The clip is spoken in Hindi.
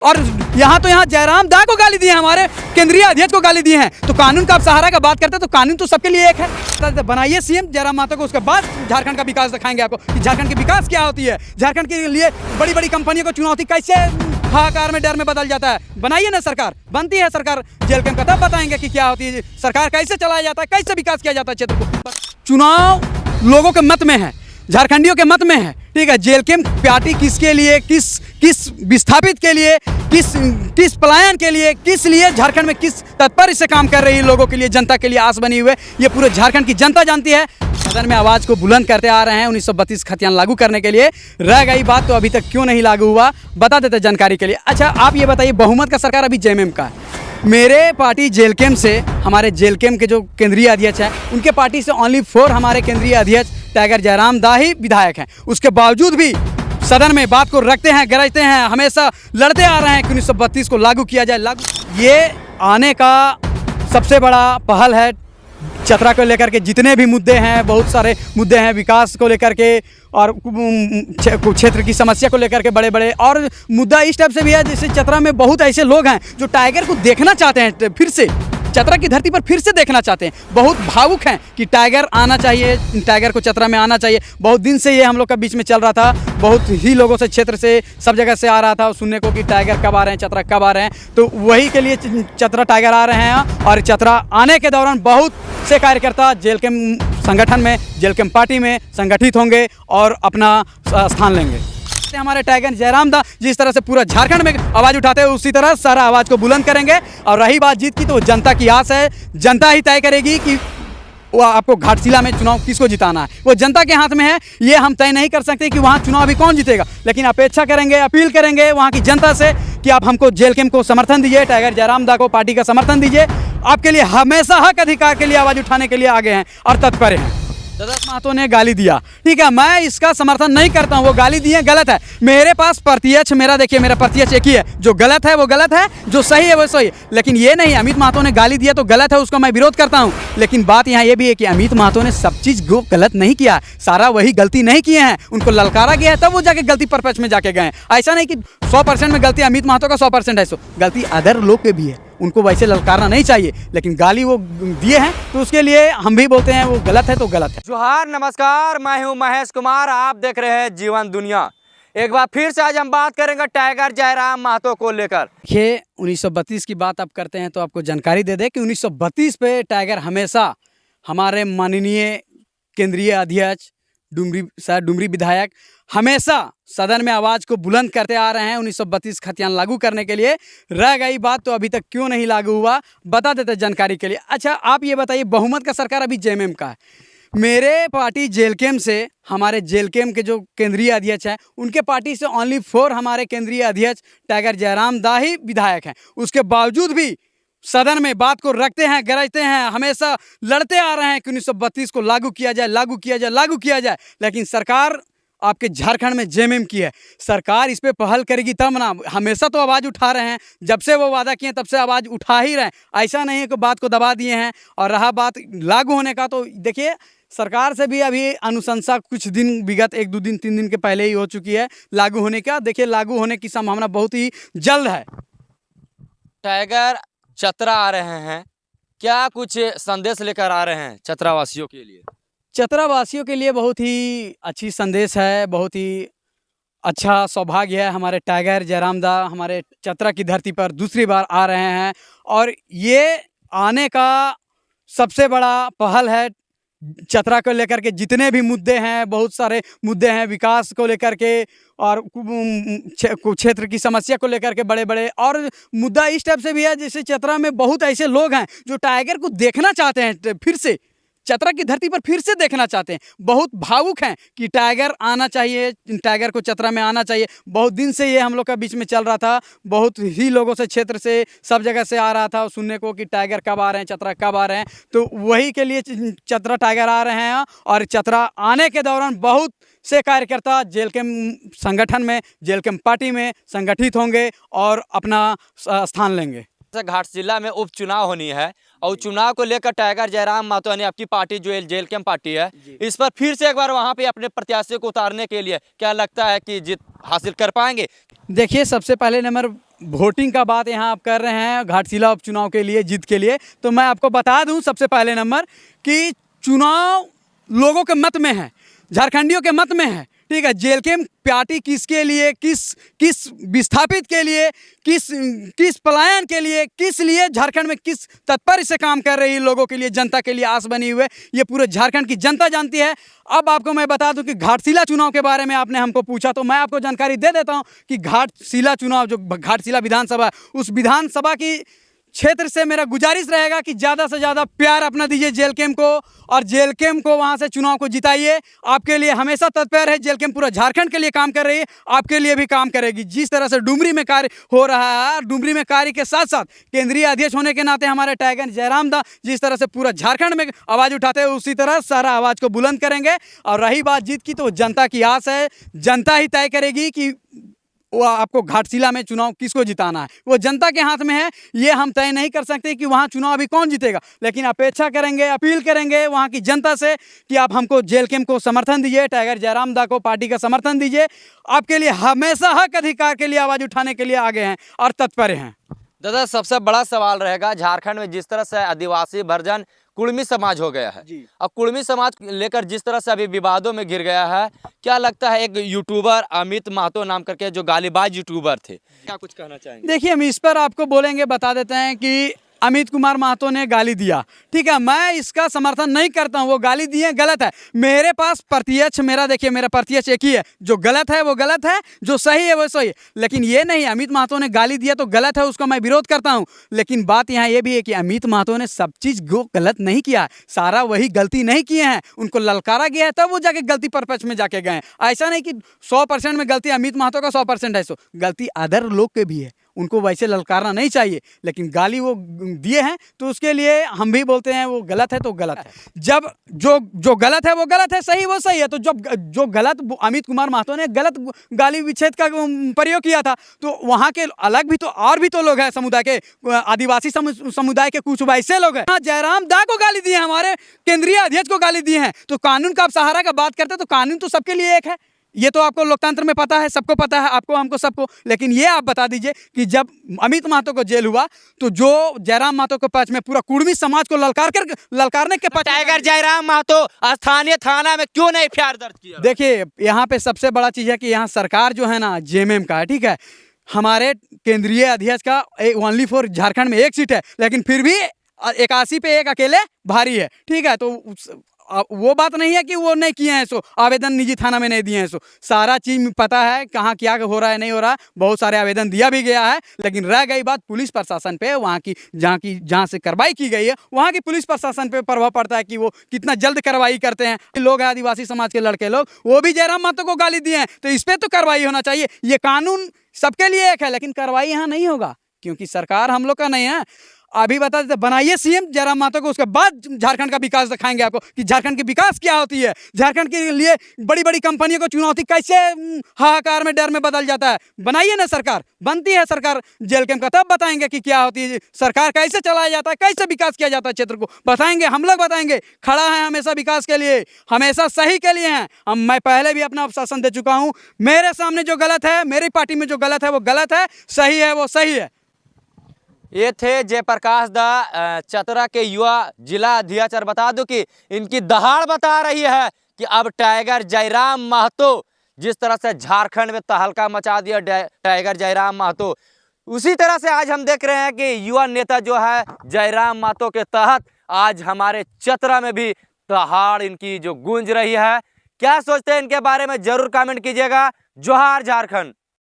और यहाँ जयराम दा को गाली दी है, हमारे केंद्रीय अध्यक्ष को गाली दी है। तो कानून का आप सहारा का बात करते हैं तो कानून तो सबके लिए एक है। बनाइए सीएम जयराम महतो को, उसके बाद झारखंड का विकास दिखाएंगे आपको कि झारखंड की विकास क्या होती है। झारखंड के लिए बड़ी बड़ी कंपनियों को चुनौती कैसे हाहाकार में डर में बदल जाता है। बनाइए ना, सरकार बनती है, सरकार जेल कैंप का, तब बताएंगे कि क्या होती है सरकार, कैसे चलाया जाता है, कैसे विकास किया जाता है क्षेत्र को। चुनाव लोगों के मत में है, झारखंडियों के मत में है, ठीक है। जेल कैंप पार्टी किसके लिए, किस विस्थापित के लिए, किस पलायन के लिए, किस लिए झारखंड में किस तत्पर से काम कर रही है, लोगों के लिए, जनता के लिए आस बनी हुई है, ये पूरे झारखंड की जनता जानती है। सदन में आवाज़ को बुलंद करते आ रहे हैं 1932 खतियान लागू करने के लिए। रह गई बात तो अभी तक क्यों नहीं लागू हुआ, बता देते जानकारी के लिए। अच्छा आप ये बताइए, बहुमत का सरकार अभी जेएमएम का है। मेरे पार्टी जेल कैंप से, हमारे जेल कैंप के जो केंद्रीय अध्यक्ष हैं उनके पार्टी से ओनली 4 हमारे केंद्रीय अध्यक्ष टाइगर जयराम दा ही विधायक हैं। उसके बावजूद भी सदन में बात को रखते हैं, गरजते हैं, हमेशा लड़ते आ रहे हैं कि 1932 को लागू किया जाए। ये आने का सबसे बड़ा पहल है। चतरा को लेकर के जितने भी मुद्दे हैं, बहुत सारे मुद्दे हैं, विकास को लेकर के और क्षेत्र की समस्या को लेकर के बड़े बड़े, और मुद्दा इस टाइप से भी है जैसे चतरा में बहुत ऐसे लोग हैं जो टाइगर को देखना चाहते हैं, फिर से चतरा की धरती पर फिर से देखना चाहते हैं, बहुत भावुक हैं कि टाइगर आना चाहिए, टाइगर को चतरा में आना चाहिए। बहुत दिन से ये हम लोग का बीच में चल रहा था, बहुत ही लोगों से, क्षेत्र से, सब जगह से आ रहा था सुनने को कि टाइगर कब आ रहे हैं, चतरा कब आ रहे हैं। तो वही के लिए चतरा टाइगर आ रहे हैं। और चतरा आने के दौरान बहुत से कार्यकर्ता जेल कैंप संगठन में, जेल कैंप पार्टी में संगठित होंगे और अपना स्थान लेंगे। हमारे टाइगर जयराम दा जिस तरह से पूरा झारखंड में आवाज़ उठाते हैं, उसी तरह सारा आवाज़ को बुलंद करेंगे। और रही बात जीत की, तो जनता की आस है, जनता ही तय करेगी कि वो आपको घाटशिला में चुनाव किसको जिताना है, वो जनता के हाथ में है। ये हम तय नहीं कर सकते कि वहाँ चुनाव अभी कौन जीतेगा, लेकिन अपेक्षा करेंगे, अपील करेंगे वहाँ की जनता से कि आप हमको जेल कैंप को समर्थन दीजिए, टाइगर जयराम दा को पार्टी का समर्थन दीजिए। आपके लिए हमेशा हक अधिकार के लिए आवाज़ उठाने के लिए आगे हैं और तत्पर हैं। ददत महतो ने गाली दिया, ठीक है, मैं इसका समर्थन नहीं करता हूँ, वो गाली दिए गलत है। मेरे पास प्रत्यक्ष, मेरा प्रत्यक्ष एक ही है, जो गलत है वो गलत है, जो सही है वो सही है। लेकिन ये नहीं अमित महतो ने गाली दिया तो गलत है, उसका मैं विरोध करता हूँ। लेकिन बात यहाँ ये भी है कि अमित महतो ने सब चीज़ को गलत नहीं किया, सारा वही गलती नहीं किए हैं, उनको ललकारा गया है तब वो जाके गलती परपक्ष में जाके गए। ऐसा नहीं कि 100% में गलती अमित महतो का 100% है, गलती अदर लोग के भी है, उनको वैसे ललकारना नहीं चाहिए। लेकिन गाली वो दिए हैं तो उसके लिए हम भी बोलते हैं वो गलत है तो गलत है। जोहार, नमस्कार, मैं हूं महेश कुमार, आप देख रहे हैं जीवन दुनिया। एक बार फिर से आज हम बात करेंगे टाइगर जयराम महतो को लेकर। देखिए 1932 की बात आप करते हैं तो आपको जानकारी दे दें कि 1932 पे टाइगर हमेशा हमारे माननीय केंद्रीय अध्यक्ष डुमरी विधायक हमेशा सदन में आवाज़ को बुलंद करते आ रहे हैं 1932 खतियान लागू करने के लिए। रह गई बात तो अभी तक क्यों नहीं लागू हुआ, बता देते जानकारी के लिए। अच्छा आप ये बताइए, बहुमत का सरकार अभी जेएमएम का है। मेरे पार्टी जेल कैंप से, हमारे जेल कैंप के जो केंद्रीय अध्यक्ष हैं उनके पार्टी से ओनली 4 हमारे केंद्रीय अध्यक्ष टाइगर जयराम दा ही विधायक हैं। उसके बावजूद भी सदन में बात को रखते हैं, गरजते हैं, हमेशा लड़ते आ रहे हैं कि 1932 को लागू किया जाए, लागू किया जाए, लागू किया जाए। लेकिन सरकार आपके झारखंड में जेएमएम की है, सरकार इस पे पहल करेगी तब ना। हमेशा तो आवाज़ उठा रहे हैं, जब से वो वादा किए तब से आवाज़ उठा ही रहे हैं, ऐसा नहीं है कि बात को दबा दिए हैं। और रहा बात लागू होने का, तो देखिए सरकार से भी अभी अनुशंसा कुछ दिन, विगत 1-2 दिन 3 दिन के पहले ही हो चुकी है लागू होने का। देखिए लागू होने की संभावना बहुत ही जल्द है। टाइगर चतरा आ रहे हैं, क्या कुछ संदेश लेकर आ रहे हैं चतरा वासियों के लिए? चतरा वासियों के लिए बहुत ही अच्छी संदेश है, बहुत ही अच्छा सौभाग्य है। हमारे टाइगर जयराम दा हमारे चतरा की धरती पर दूसरी बार आ रहे हैं और ये आने का सबसे बड़ा पहल है। चतरा को लेकर के जितने भी मुद्दे हैं, बहुत सारे मुद्दे हैं, विकास को लेकर के और क्षेत्र की समस्या को लेकर के बड़े बड़े, और मुद्दा इस टाइप से भी है जैसे चतरा में बहुत ऐसे लोग हैं जो टाइगर को देखना चाहते हैं, फिर से चतरा की धरती पर फिर से देखना चाहते हैं, बहुत भावुक हैं कि टाइगर आना चाहिए, टाइगर को चतरा में आना चाहिए। बहुत दिन से ये हम लोग का बीच में चल रहा था, बहुत ही लोगों से, क्षेत्र से, सब जगह से आ रहा था सुनने को कि टाइगर कब आ रहे हैं, चतरा कब आ रहे हैं। तो वही के लिए चतरा टाइगर आ रहे हैं। और चतरा आने के दौरान बहुत से कार्यकर्ता जेल कैंप संगठन में, जेल कैंप पार्टी में संगठित होंगे और अपना स्थान लेंगे। घाटशिला में उपचुनाव होनी है और चुनाव को लेकर टाइगर जयराम महतो यानी आपकी पार्टी जो जेल कैंप पार्टी है, इस पर फिर से एक बार वहां पे अपने प्रत्याशी को उतारने के लिए क्या लगता है कि जीत हासिल कर पाएंगे? देखिए सबसे पहले नंबर वोटिंग का बात यहाँ आप कर रहे हैं घाटशिला उपचुनाव के लिए, जीत के लिए, तो मैं आपको बता दूं सबसे पहले नंबर कि चुनाव लोगों के मत में है, झारखंडियों के मत में है, ठीक है। जेलकेम पार्टी किसके लिए, किस विस्थापित के लिए, किस पलायन के लिए, किस लिए झारखंड में किस तत्पर से काम कर रही है, लोगों के लिए, जनता के लिए आस बनी हुई है, ये पूरे झारखंड की जनता जानती है। अब आपको मैं बता दूं कि घाटशिला चुनाव के बारे में आपने हमको पूछा, तो मैं आपको जानकारी दे देता हूं कि घाटशिला चुनाव, जो घाटशिला विधानसभा, उस विधानसभा की क्षेत्र से मेरा गुजारिश रहेगा कि ज़्यादा से ज़्यादा प्यार अपना दीजिए जेलकेम को, और जेलकेम को वहाँ से चुनाव को जिताइए। आपके लिए हमेशा तत्पर है, जेलकेम पूरा झारखंड के लिए काम कर रही है, आपके लिए भी काम करेगी। जिस तरह से डुमरी में कार्य हो रहा है, डुमरी में कार्य के साथ साथ केंद्रीय अध्यक्ष होने के नाते हमारे टाइगर जयराम दा जिस तरह से पूरा झारखंड में आवाज़ उठाते हैं, उसी तरह सारा आवाज़ को बुलंद करेंगे। और रही बात जीत की, तो जनता की आस है, जनता ही तय करेगी कि वो आपको घाटशिला में चुनाव किसको जिताना है, वो जनता के हाथ में है। ये हम तय नहीं कर सकते कि वहाँ चुनाव अभी कौन जीतेगा, लेकिन अपेक्षा करेंगे, अपील करेंगे वहाँ की जनता से कि आप हमको जेलकेम को समर्थन दीजिए, टाइगर जयराम दा को पार्टी का समर्थन दीजिए। आपके लिए हमेशा हक अधिकार के लिए आवाज़ उठाने के लिए आगे हैं और तत्पर हैं। दादा, सबसे बड़ा सवाल रहेगा, झारखंड में जिस तरह से आदिवासी वर्जन कुड़मी समाज हो गया है, अब कुड़मी समाज लेकर जिस तरह से अभी विवादों में घिर गया है, क्या लगता है एक यूट्यूबर अमित महतो नाम करके जो गालीबाज यूट्यूबर थे, क्या कुछ कहना चाहेंगे? देखिए, हम इस पर आपको बोलेंगे, बता देते हैं कि अमित कुमार महतो ने गाली दिया, ठीक है, मैं इसका समर्थन नहीं करता हूँ। वो गाली दिए गलत है, मेरे पास प्रत्यक्ष, मेरा प्रत्यक्ष एक ही है, जो गलत है वो गलत है, जो सही है वो सही है। लेकिन ये नहीं अमित महतो ने गाली दिया तो गलत है, उसका मैं विरोध करता हूँ। लेकिन बात यहाँ ये भी है कि अमित महतो ने सब चीज़ गलत नहीं किया, सारा वही गलती नहीं किए हैं, उनको ललकारा गया है, तब वो जाके गलती परपक्ष में जाके गए। ऐसा नहीं कि 100% में गलती अमित महतो का 100% है, सो गलती अदर लोग के भी है, उनको वैसे ललकारना नहीं चाहिए। लेकिन गाली वो दिए हैं तो उसके लिए हम भी बोलते हैं वो गलत है तो गलत है। जब जो गलत है वो गलत है, सही वो सही है। तो जब जो गलत अमित कुमार महतो ने गलत गाली विच्छेद का प्रयोग किया था, तो वहाँ के अलग भी तो और भी तो लोग हैं समुदाय के, आदिवासी समुदाय के कुछ वैसे लोग हैं। जयराम दा को गाली दी है, हमारे केंद्रीय अध्यक्ष को गाली दी है, तो कानून का आप सहारा का बात करते हैं, तो कानून तो सबके लिए एक है। ये तो आपको लोकतंत्र में पता है, सबको पता है, आपको, हमको, सबको। लेकिन ये आप बता दीजिए कि जब अमित महतो को जेल हुआ, तो जो जयराम महतो के पक्ष में पूरा कुड़मी समाज को ललकारने के पक्ष, टाइगर जयराम महतो स्थानीय थाना में क्यों नहीं एफआईआर दर्ज किया? देखिए, यहाँ पे सबसे बड़ा चीज़ है कि यहाँ सरकार जो है ना जेएमएम का है, ठीक है, हमारे केंद्रीय अध्यक्ष का ओनली फॉर झारखंड में एक सीट है, लेकिन फिर भी 81 पे एक अकेले भारी है, ठीक है। तो वो बात नहीं है कि वो नहीं किए हैं, सो आवेदन निजी थाना में नहीं दिए हैं, सो सारा चीज़ पता है कहाँ क्या हो रहा है, नहीं हो रहा, बहुत सारे आवेदन दिया भी गया है। लेकिन रह गई बात पुलिस प्रशासन पे, वहाँ की जहाँ से कार्रवाई की गई है, वहाँ की पुलिस प्रशासन पे प्रभाव पड़ता है कि वो कितना जल्द कार्रवाई करते हैं। लोग हैं आदिवासी समाज के लड़के लोग, वो भी जयराम महतो को गाली दिए हैं, तो इस पर तो कार्रवाई होना चाहिए। ये कानून सबके लिए एक है, लेकिन कार्रवाई यहाँ नहीं होगा क्योंकि सरकार हम लोग का नहीं है। अभी बता देते, बनाइए सीएम जयराम महतो को, उसके बाद झारखंड का विकास दिखाएंगे आपको कि झारखंड की विकास क्या होती है। झारखंड के लिए बड़ी बड़ी कंपनियों को चुनौती कैसे हाहाकार में, डर में बदल जाता है। बनाइए ना, सरकार बनती है सरकार जेलकेम का, तब बताएंगे कि क्या होती है सरकार, कैसे चलाया जाता है, कैसे विकास किया जाता है, क्षेत्र को बताएंगे, हम लोग बताएंगे। खड़ा है हमेशा विकास के लिए, हमेशा सही के लिए हैं। मैं पहले भी अपना शासन दे चुका हूँ, मेरे सामने जो गलत है, मेरी पार्टी में जो गलत है वो गलत है, सही है वो सही है। ये थे जयप्रकाश दा चतरा के युवा जिला अध्यक्ष। और बता दूं कि इनकी दहाड़ बता रही है कि अब टाइगर जयराम महतो, जिस तरह से झारखंड में तहलका मचा दिया टाइगर जयराम महतो, उसी तरह से आज हम देख रहे हैं कि युवा नेता जो है जयराम महतो के तहत आज हमारे चतरा में भी दहाड़ इनकी जो गूंज रही है। क्या सोचते हैं इनके बारे में जरूर कमेंट कीजिएगा। जोहार झारखंड।